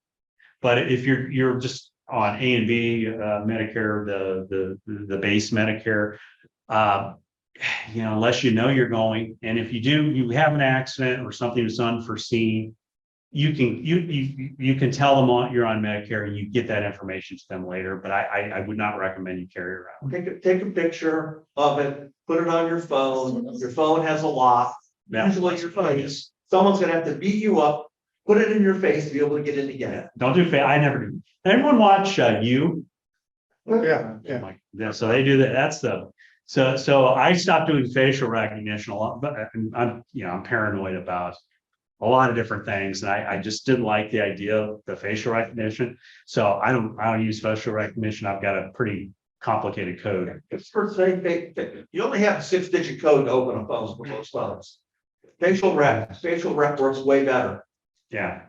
But if you're just on A and B Medicare, the base Medicare, unless you know you're going, and if you have an accident or something that's unforeseen, you can tell them you're on Medicare and you get that information to them later. But I would not recommend you carry it around. Take a picture of it, put it on your phone. Your phone has a lock. Usually your phone is, someone's gonna have to beat you up, put it in your face to be able to get in again. Don't do I never do. Everyone watch You? Yeah. Yeah. So they do that. That's so I stopped doing facial recognition a lot, but I'm paranoid about a lot of different things. And I just didn't like the idea of the facial recognition. So I don't use facial recognition. I've got a pretty complicated code. It's first thing, you only have a 6-digit code to open a phone for most phones. Facial rec works way better. Yeah.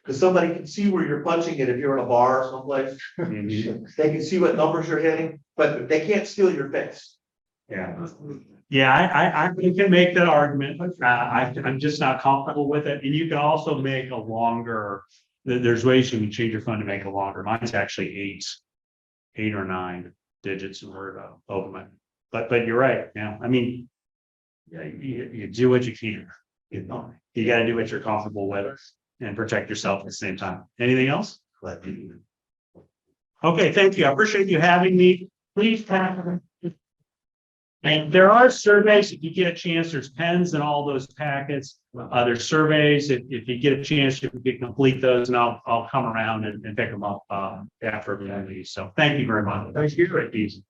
Because somebody can see where you're punching it if you're in a bar or someplace. They can see what numbers you're hitting, but they can't steal your face. Yeah. Yeah, I can make that argument. I'm just not comfortable with it. And you can also make a longer, there's ways you can change your phone to make it longer. Mine's actually 8 or 9 digits in order to open it. But you're right. Yeah. I mean, you do what you can. You got to do what you're comfortable with and protect yourself at the same time. Anything else? Okay, thank you. I appreciate you having me. Please and there are surveys, if you get a chance, there's pens and all those packets. There's surveys, if you get a chance, you can complete those and I'll come around and pick them up after the meeting. So thank you very much. Thank you.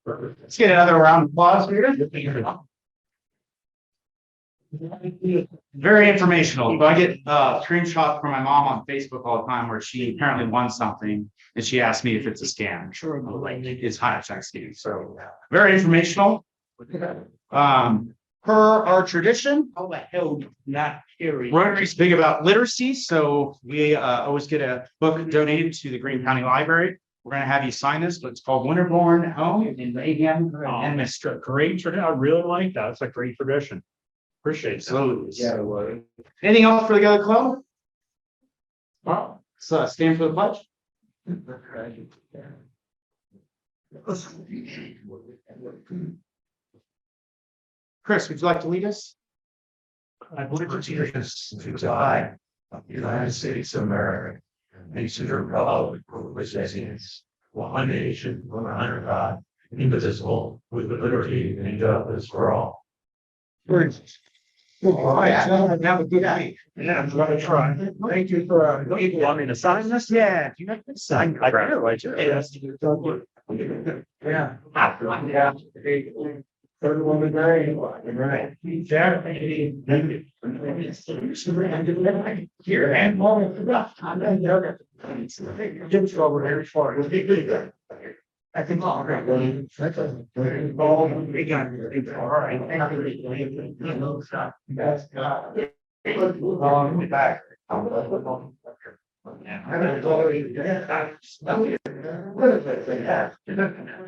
Let's get another round of applause here. Very informational. I get screenshots from my mom on Facebook all the time where she apparently won something and she asked me if it's a scam. Sure, like it's high-tech scheme. So very informational. Per our tradition, How the hell not carry? Rotary's big about literacy, so we always get a book donated to the Greene County Library. We're gonna have you sign this, but it's called Winterborn Home in ADM and Mr. Mr. Great tradition. I really like that. It's a great tradition. Appreciate it. Absolutely. Anything else for the other club? Well, so stand for the pledge. Chris, would you like to lead us? I believe it's Jesus to die of the United States of America. And to the republic for which it stands, one nation, under God, indivisible, with liberty and justice for all. All right, gentlemen, have a good night. Yeah, I'm gonna try. Thank you for, You want me to sign this? Yeah. Do you have to sign? I do, I do. Yeah. yeah. Third woman, right? Right. Here and more. Jim's over there for it. I think all right. All right. Back. Yeah.